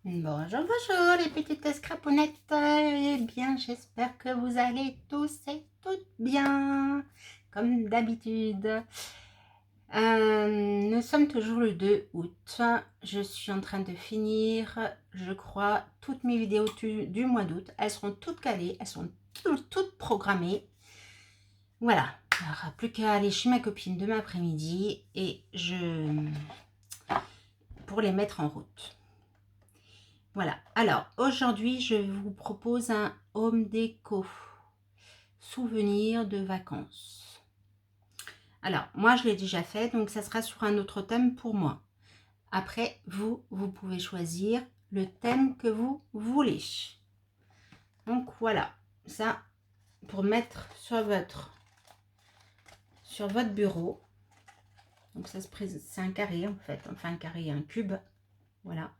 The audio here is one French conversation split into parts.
Bonjour, bonjour les petites scrapounettes. Eh bien, j'espère que vous allez tous et toutes bien, comme d'habitude. Nous sommes toujours le 2 août. Je suis en train de finir, je crois, toutes mes vidéos du mois d'août. Elles seront toutes calées, elles sont toutes programmées. Voilà, il n'y aura plus qu'à aller chez ma copine demain après-midi et pour les mettre en route. Voilà, alors aujourd'hui je vous propose un home déco, souvenir de vacances. Alors moi je l'ai déjà fait, donc ça sera sur un autre thème pour moi. Après vous pouvez choisir le thème que vous voulez. Donc voilà, ça pour mettre sur votre bureau. Donc ça se présente, c'est un carré en fait, enfin un carré, un cube, voilà.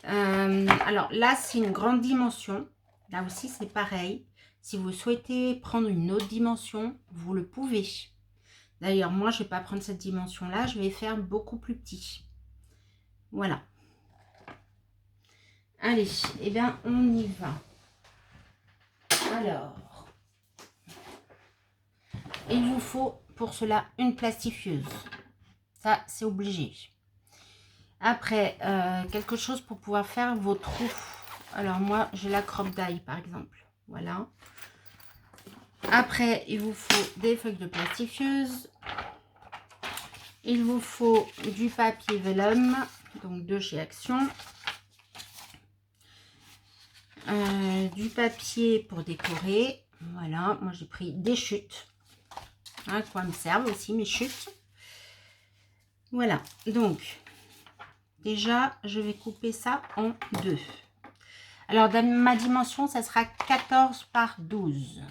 Alors là c'est une grande dimension, là aussi c'est pareil. Si vous souhaitez prendre une autre dimension, vous le pouvez. D'ailleurs moi je vais pas prendre cette dimension là, je vais faire beaucoup plus petit. Voilà, allez, et bien on y va. Alors il vous faut pour cela une plastifieuse, ça c'est obligé. Après quelque chose pour pouvoir faire vos trous. Alors moi j'ai la crotte d'ail par exemple, voilà. Après, il vous faut des feuilles de plastifieuse. Il vous faut du papier vellum, donc de chez Action. Du papier pour décorer. Voilà, moi j'ai pris des chutes. Hein, quoi me servent aussi mes chutes. Voilà, donc déjà je vais couper ça en deux. Alors dans ma dimension, ça sera 14 par 12.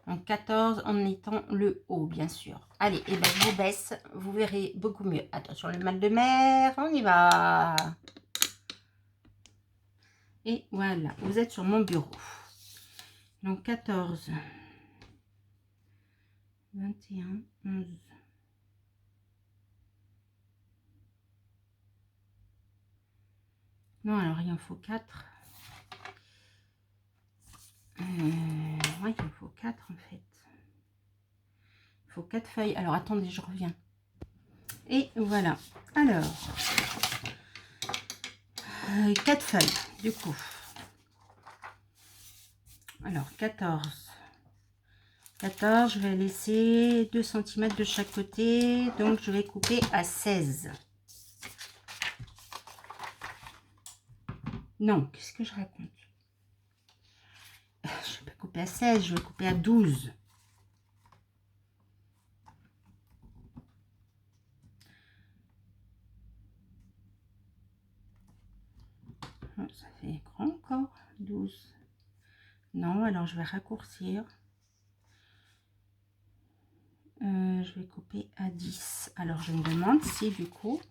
Donc 14 en étant le haut, bien sûr. Allez, et ben je vous baisse, vous verrez beaucoup mieux. Attention, le mal de mer, on y va. Et voilà, vous êtes sur mon bureau. Donc 14, 21, 11. Non, alors il en faut 4. Ouais, il en faut 4 en fait. Il faut 4 feuilles. Alors attendez, je reviens. Et voilà. Alors, 4 feuilles du coup. Alors 14. 14, je vais laisser 2 cm de chaque côté. Donc je vais couper à 16. Non, qu'est-ce que je raconte? Je ne vais pas couper à 16, je vais couper à 12. Ça fait grand encore, 12. Non, alors je vais raccourcir. Je vais couper à 10. Alors je me demande si du coup,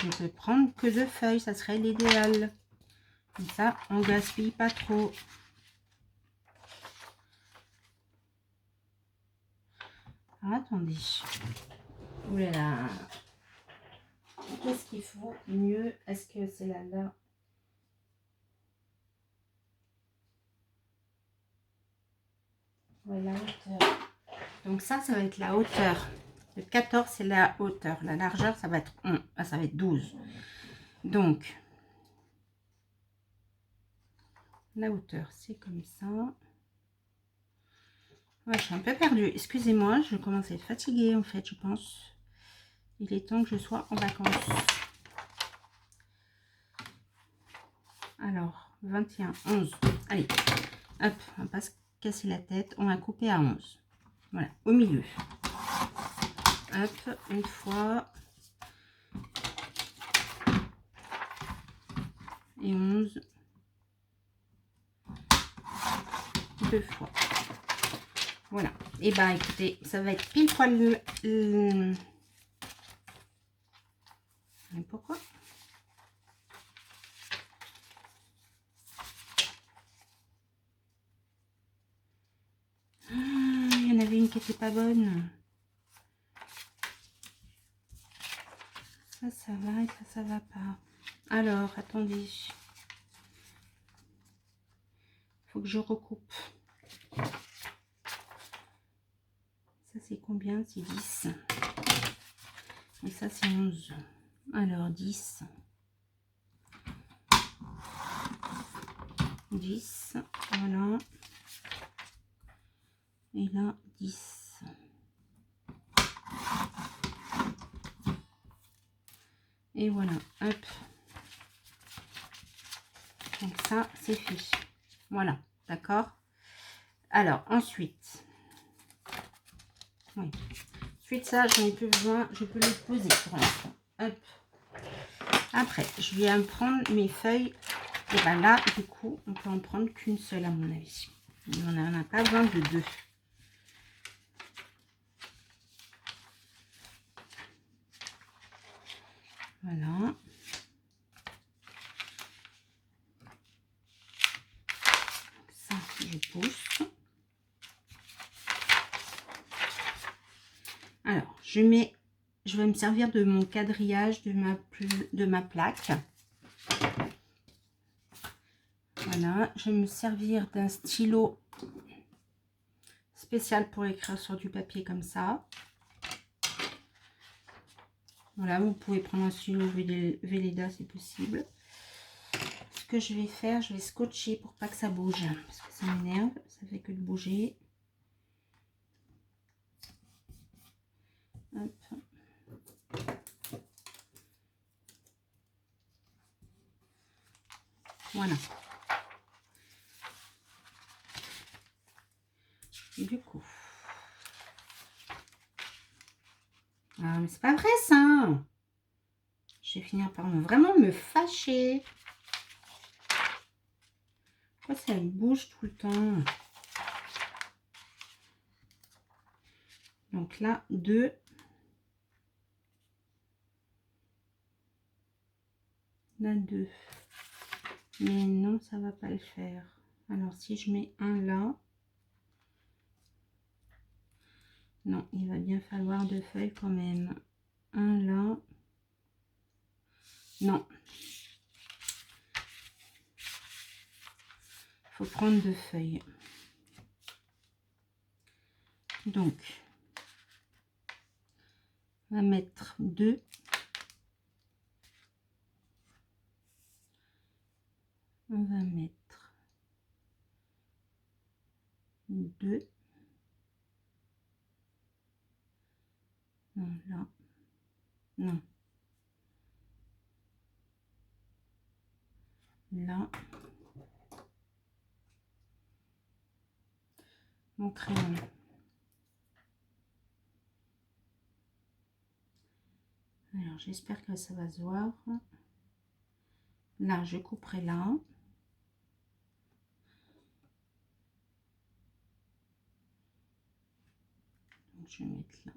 je peux prendre que 2 feuilles, ça serait l'idéal. Comme ça, on gaspille pas trop. Alors, attendez. Ouh là là. Qu'est-ce qu'il faut mieux? Est-ce que c'est là? Voilà, hauteur. Donc ça va être la hauteur. Le 14, c'est la hauteur. La largeur, ça va être 11. Ah, ça va être 12. Donc, la hauteur, c'est comme ça. Ouais, je suis un peu perdue. Excusez-moi, je commence à être fatiguée en fait, je pense. Il est temps que je sois en vacances. Alors, 21, 11. Allez, hop, on va pas se casser la tête. On va couper à 11. Voilà, au milieu. Hop, une fois. Et 11. Deux fois. Voilà. Et ben écoutez, ça va être pile poil pourquoi? Ah, il y en avait une qui était pas bonne. Ça va et ça va pas. Alors, attendez. Faut que je recoupe. Ça, c'est combien? C'est 10. Et ça, c'est 11. Alors, 10. 10. Voilà. Et là, 10. Et voilà. Hop. Donc ça, c'est fait. Voilà. D'accord? Alors, ensuite. Oui. Ensuite, ça, j'en ai plus besoin. Je peux le poser pour l'instant. Hop. Après, je viens prendre mes feuilles. Et ben là, du coup, on peut en prendre qu'une seule, à mon avis. On n'en a pas besoin de deux. Voilà. Ça, je pousse. Alors, je vais me servir de mon quadrillage de ma plaque. Voilà, je vais me servir d'un stylo spécial pour écrire sur du papier comme ça. Voilà, vous pouvez prendre un stylo Velleda, c'est possible. Ce que je vais faire, je vais scotcher pour pas que ça bouge, parce que ça m'énerve, ça fait que de bouger. Hop. Voilà. Du coup. Ah, mais c'est pas vrai ça. Je vais finir par vraiment me fâcher. Pourquoi ça bouge tout le temps? Donc là, 2. Là, 2. Mais non, ça va pas le faire. Alors, si je mets un là. Non, il va bien falloir 2 feuilles quand même. Un là. Non. Il faut prendre 2 feuilles. Donc, on va mettre 2. On va mettre 2. Non, là. Non. Là. Mon crayon. Alors, j'espère que ça va se voir. Là, je couperai là. Donc, je vais mettre là.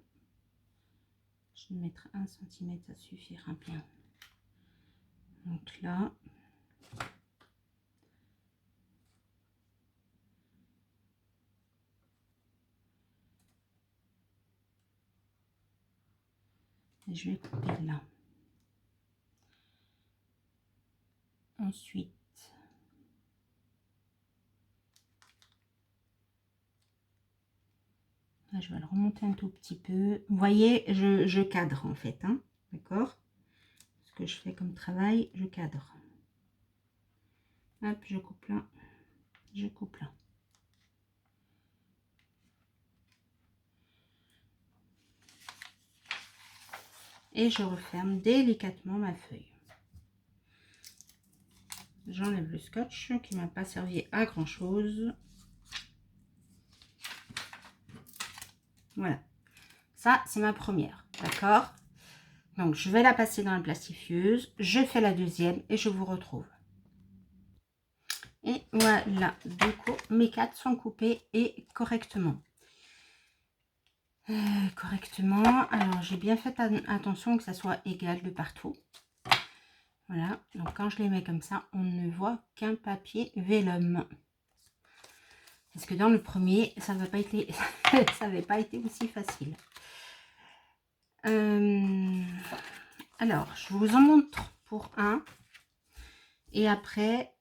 Je vais mettre 1 cm, ça suffira bien. Donc là. Et je vais couper là. Ensuite, là, je vais le remonter un tout petit peu. Vous voyez, je cadre en fait, hein, d'accord? Ce que je fais comme travail, je cadre. Hop, je coupe là, je coupe là. Et je referme délicatement ma feuille. J'enlève le scotch qui m'a pas servi à grand chose. Voilà, ça c'est ma première, d'accord? Donc je vais la passer dans la plastifieuse, je fais la deuxième et je vous retrouve. Et voilà, du coup mes 4 sont coupés et correctement. Alors j'ai bien fait attention que ça soit égal de partout. Voilà, donc quand je les mets comme ça, on ne voit qu'un papier vellum. Parce que dans le premier, ça n'avait pas été, ça n'avait pas été aussi facile. Alors, je vous en montre pour un. Et après,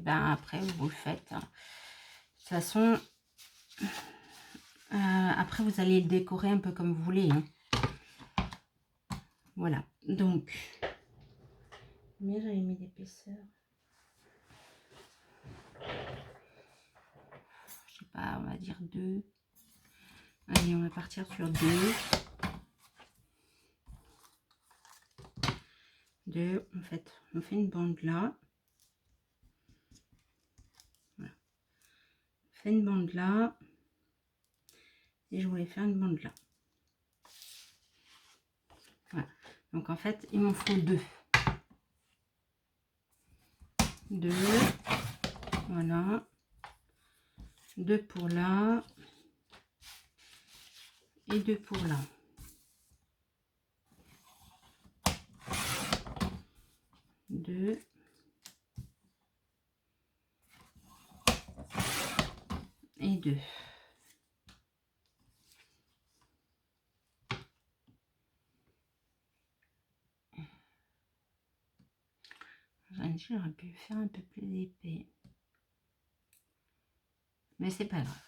après, vous le faites. De toute façon, après, vous allez le décorer un peu comme vous voulez. Hein. Voilà. Donc, combien j'avais mis d'épaisseur? Je sais pas, on va dire 2. Allez, on va partir sur 2. 2, en fait, on fait une bande là. Voilà. On fait une bande là. Et je voulais faire une bande là. Voilà. Donc, en fait, il m'en faut 2. 2. Voilà. 2 pour là. Et 2 pour là. Deux. Et 2. J'aurais pu faire un peu plus épais. Mais c'est pas grave.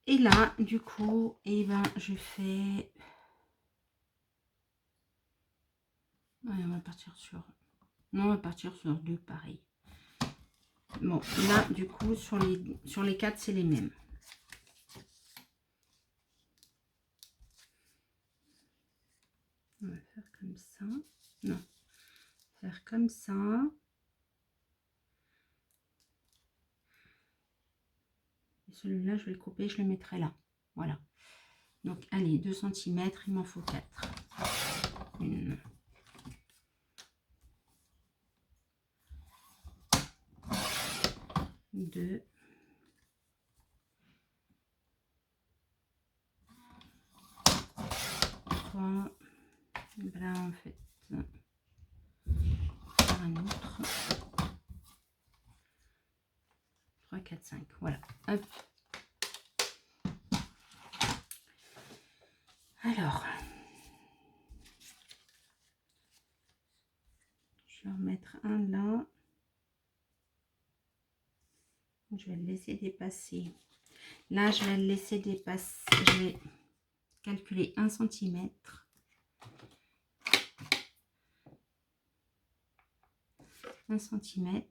Et là, du coup, et ben, je fais... Ouais, on va partir sur... Non, on va partir sur 2, pareil. Bon, là, du coup, sur les 4, c'est les mêmes. On va faire comme ça. Non. Faire comme ça. Et celui-là, je vais le couper, je le mettrai là. Voilà. Donc, allez, 2 cm, il m'en faut 4. 1. 2. 3. Là, en fait, un autre. 3, 4, 5. Voilà. Hop. Alors, je vais en mettre un là. Je vais le laisser dépasser. Là, je vais le laisser dépasser. Je vais calculer 1 cm. 1 cm.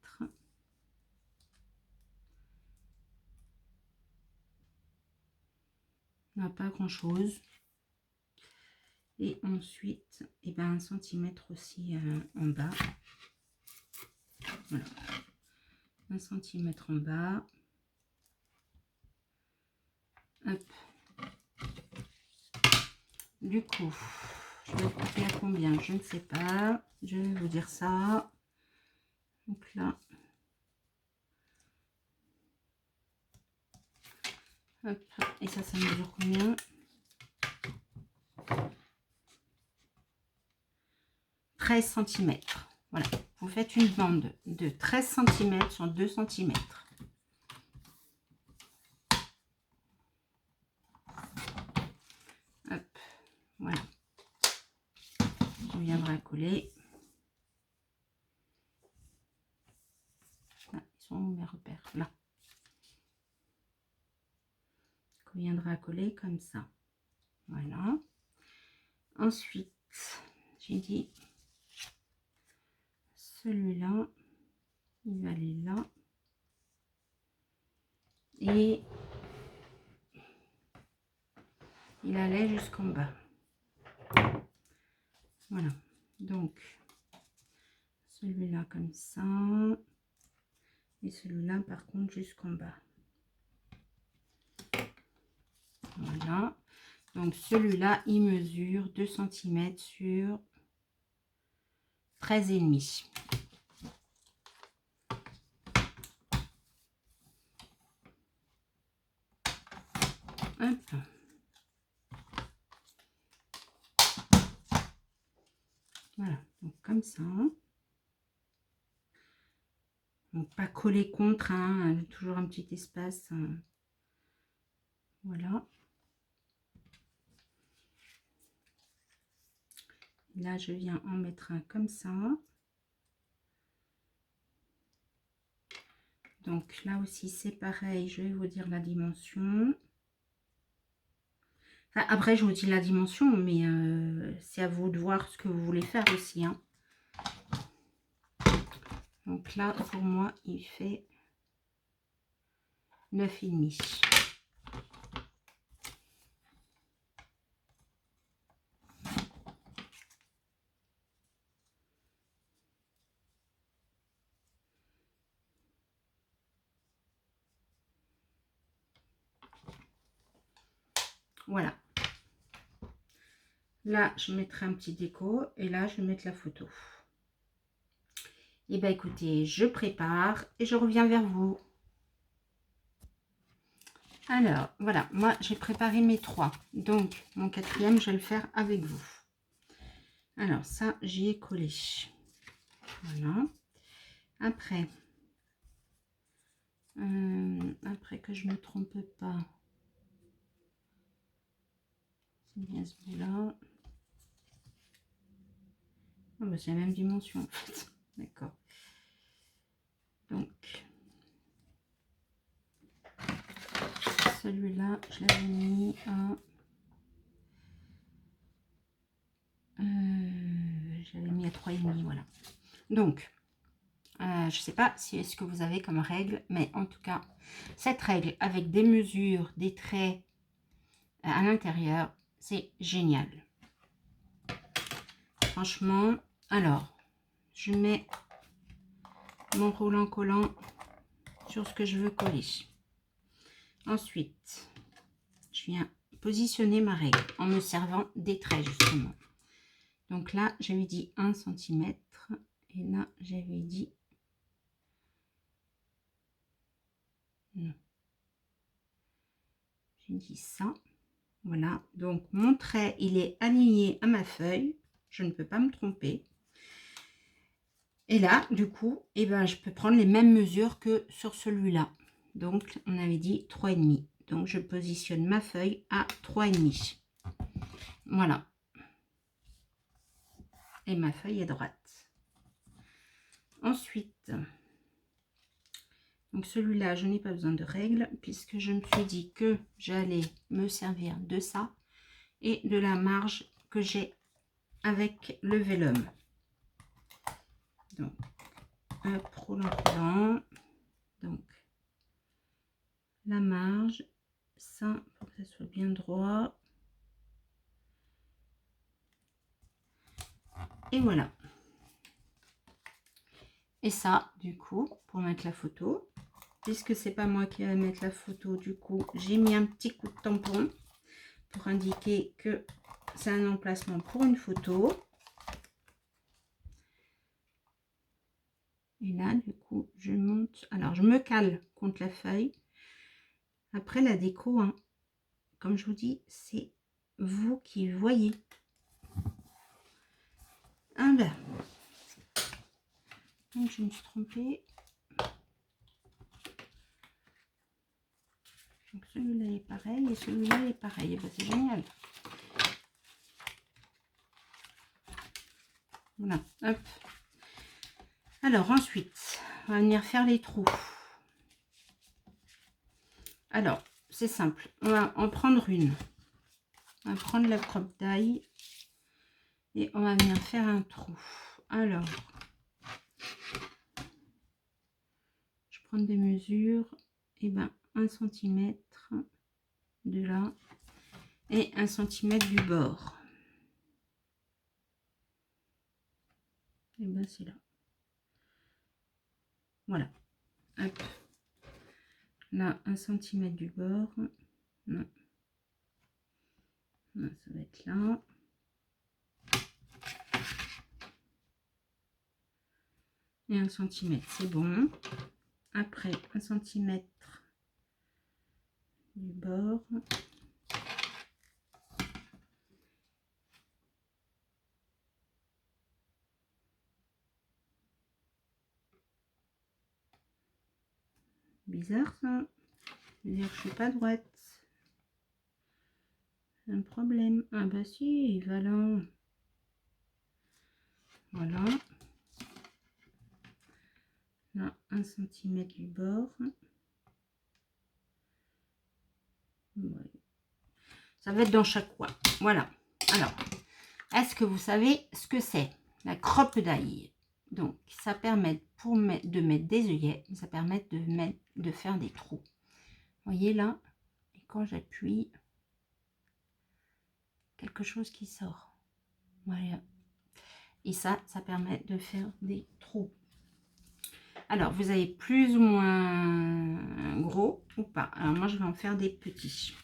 On n'a pas grand chose. Et ensuite, et ben 1 cm aussi en bas. Voilà. 1 cm en bas. Hop. Du coup, je vais couper à combien? Je ne sais pas. Je vais vous dire ça. Donc là. Hop. Et ça mesure combien? 13 cm. Voilà. Vous faites une bande de 13 cm sur 2 cm. Hop. Voilà. On viendra coller. Là, ils sont où mes repères? Là. On viendra coller comme ça. Voilà. Ensuite, j'ai dit celui-là, il va aller là. Et il allait jusqu'en bas. Voilà. Donc, celui-là comme ça. Et celui-là, par contre, jusqu'en bas. Voilà. Donc, celui-là, il mesure 2 cm sur 13,5. Hop. Voilà, donc comme ça. Donc pas coller contre, hein, toujours un petit espace. Voilà. Là, je viens en mettre un comme ça. Donc là aussi, c'est pareil. Je vais vous dire la dimension. Enfin, après, je vous dis la dimension, mais c'est à vous de voir ce que vous voulez faire aussi, hein. Donc là, pour moi, il fait 9,5. Voilà. Là, je mettrai un petit déco et là, je vais mettre la photo. Et bien, écoutez, je prépare et je reviens vers vous. Alors, voilà, moi, j'ai préparé mes 3. Donc, mon 4e, je vais le faire avec vous. Alors, ça, j'y ai collé. Voilà. Après que je ne me trompe pas, c'est bien ce bout-là. Oh, bah, c'est la même dimension, en fait. D'accord. Donc, celui-là, je l'avais mis à... j'avais mis à 3,5, voilà. Donc, je ne sais pas si est-ce que vous avez comme règle, mais en tout cas, cette règle avec des mesures, des traits à l'intérieur, c'est génial. Franchement, alors, je mets mon roulant collant sur ce que je veux coller. Ensuite, je viens positionner ma règle en me servant des traits, justement. Donc là, j'avais dit 1 cm et là, j'avais dit... non. J'ai dit ça. Voilà, donc mon trait, il est aligné à ma feuille. Je ne peux pas me tromper. Et là, du coup, eh ben, je peux prendre les mêmes mesures que sur celui-là. Donc, on avait dit 3,5. Donc, je positionne ma feuille à 3,5. Voilà. Et ma feuille est droite. Ensuite, donc celui-là, je n'ai pas besoin de règle puisque je me suis dit que j'allais me servir de ça et de la marge que j'ai avec le vélum. Donc, hop, roulant. Donc, la marge, ça, pour que ça soit bien droit. Et voilà. Et ça, du coup, pour mettre la photo, puisque c'est pas moi qui vais mettre la photo, du coup, j'ai mis un petit coup de tampon pour indiquer que c'est un emplacement pour une photo. Et là, du coup, je monte. Alors, je me cale contre la feuille. Après, la déco, hein, comme je vous dis, c'est vous qui voyez. Ah ben. Donc, je me suis trompée. Donc, celui-là est pareil et celui-là est pareil. Ben, c'est génial. Voilà, hop. Alors, ensuite, on va venir faire les trous. Alors, c'est simple. On va en prendre une. On va prendre la crop taille et on va venir faire un trou. Alors, je prends des mesures. Et ben 1 cm de là et 1 cm du bord. Et ben c'est là. Voilà. Hop. Là, 1 cm du bord. Non. Non, ça va être là. Et 1 cm, c'est bon. Après, 1 cm du bord. Bizarre ça. Je veux dire que je suis pas droite. Un problème. Ah bah si, il va là. Voilà. Là, 1 cm du bord. Ouais. Ça va être dans chaque coin. Voilà. Alors, est-ce que vous savez ce que c'est? La croppe d'ail. Donc, ça permet de mettre des œillets. Ça permet de faire des trous. Vous voyez là? Et quand j'appuie, quelque chose qui sort. Voilà. Et ça permet de faire des trous. Alors, vous avez plus ou moins gros ou pas. Alors, moi, je vais en faire des petits.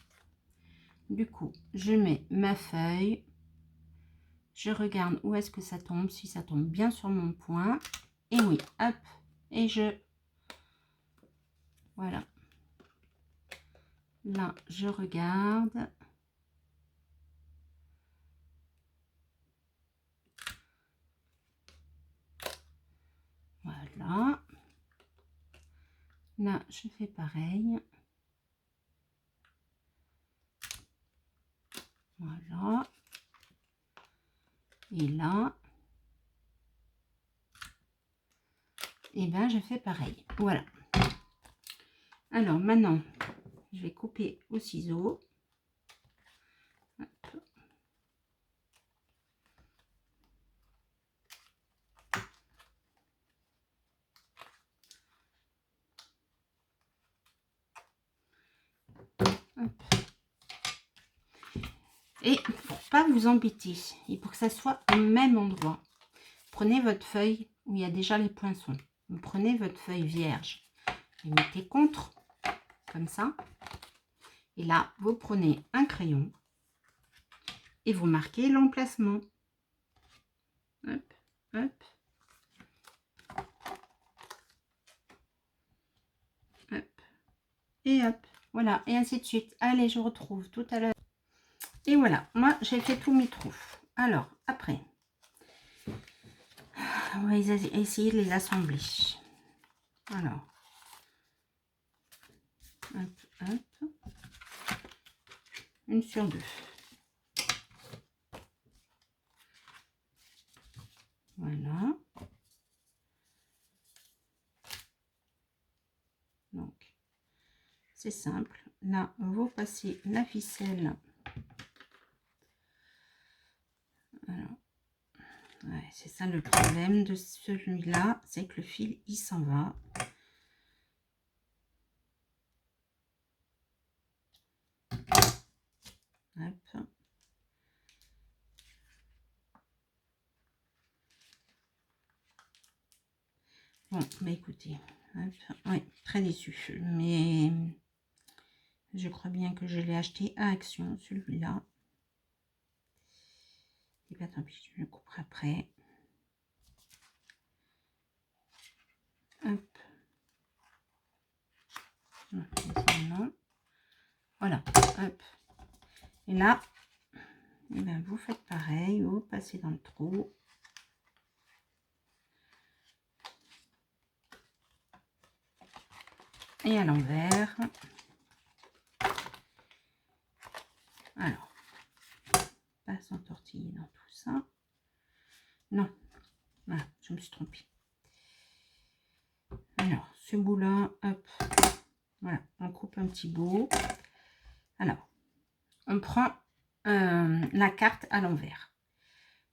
Du coup, je mets ma feuille. Je regarde où est-ce que ça tombe. Si ça tombe bien sur mon point. Et oui, hop. Et je... Voilà. Là, je regarde. Voilà. Là, je fais pareil. Voilà. Et là, et ben je fais pareil. Voilà. Alors maintenant, je vais couper au ciseau. Hop. Hop. Et pour pas vous embêter, et pour que ça soit au même endroit, prenez votre feuille où il y a déjà les poinçons. Vous prenez votre feuille vierge, vous mettez contre, comme ça. Et là, vous prenez un crayon et vous marquez l'emplacement. Hop, hop. Hop. Et hop. Voilà, et ainsi de suite. Allez, je retrouve tout à l'heure. Et voilà, moi, j'ai fait tous mes trous. Alors, après, on va essayer de les assembler. Alors, hop, hop. Une sur deux. Voilà. Donc, c'est simple. Là, vous passez la ficelle. Alors, ouais, c'est ça le problème de celui-là, c'est que le fil, il s'en va. Hop. Bon, bah écoutez, hop. Ouais, très déçu. Mais je crois bien que je l'ai acheté à Action, celui-là. Et bien tant pis, je le couperai après. Hop. Voilà, hop. Et là, et ben vous faites pareil, vous passez dans le trou. Et à l'envers. Alors, pas s'entortiller dans tout ça. Non, voilà, je me suis trompée. Alors, ce bout-là, hop, voilà, on coupe un petit bout. Alors, on prend la carte à l'envers.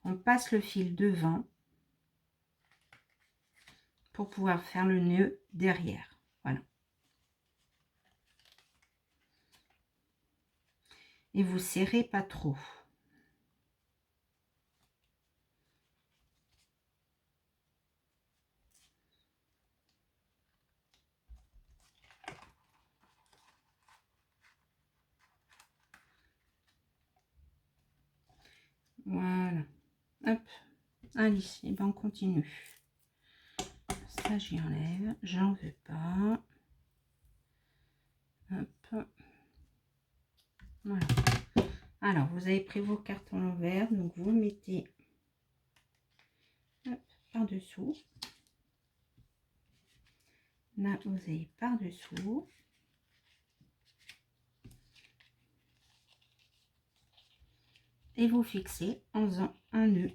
On passe le fil devant pour pouvoir faire le nœud derrière. Voilà. Et vous serrez pas trop. Voilà. Hop. Allez, et ben on continue. Ça, j'y enlève. J'en veux pas. Hop. Voilà. Alors, vous avez pris vos cartes à l'envers. Donc, vous mettez par-dessous. Là, vous avez par-dessous. Et vous fixez en faisant un nœud.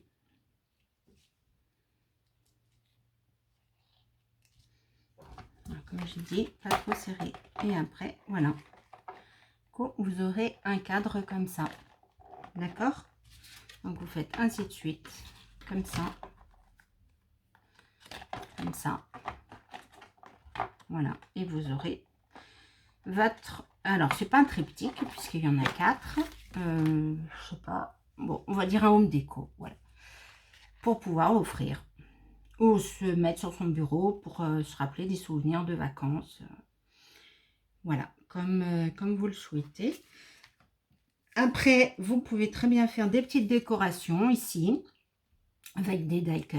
Alors, comme je dis, pas trop serré. Et après, voilà. Vous aurez un cadre comme ça. D'accord? Donc, vous faites ainsi de suite. Comme ça. Comme ça. Voilà. Et vous aurez votre... Alors, c'est pas un triptyque, puisqu'il y en a 4. Je sais pas. Bon, on va dire un home déco. Voilà. Pour pouvoir offrir. Ou se mettre sur son bureau pour se rappeler des souvenirs de vacances. Voilà. Comme vous le souhaitez. Après, vous pouvez très bien faire des petites décorations ici. Avec des die cuts.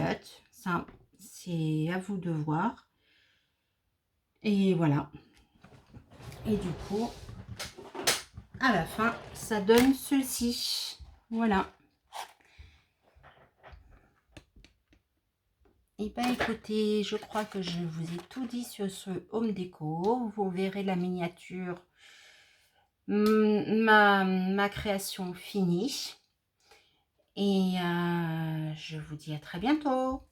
Ça, c'est à vous de voir. Et voilà. Et du coup, à la fin, ça donne ceci. Voilà. Et bien écoutez, je crois que je vous ai tout dit sur ce home déco. Vous verrez la miniature, ma création finie. Et je vous dis à très bientôt.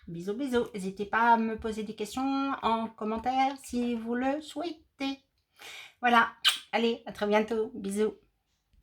Bisous, bisous. N'hésitez pas à me poser des questions en commentaire si vous le souhaitez. Voilà. Allez, à très bientôt. Bisous.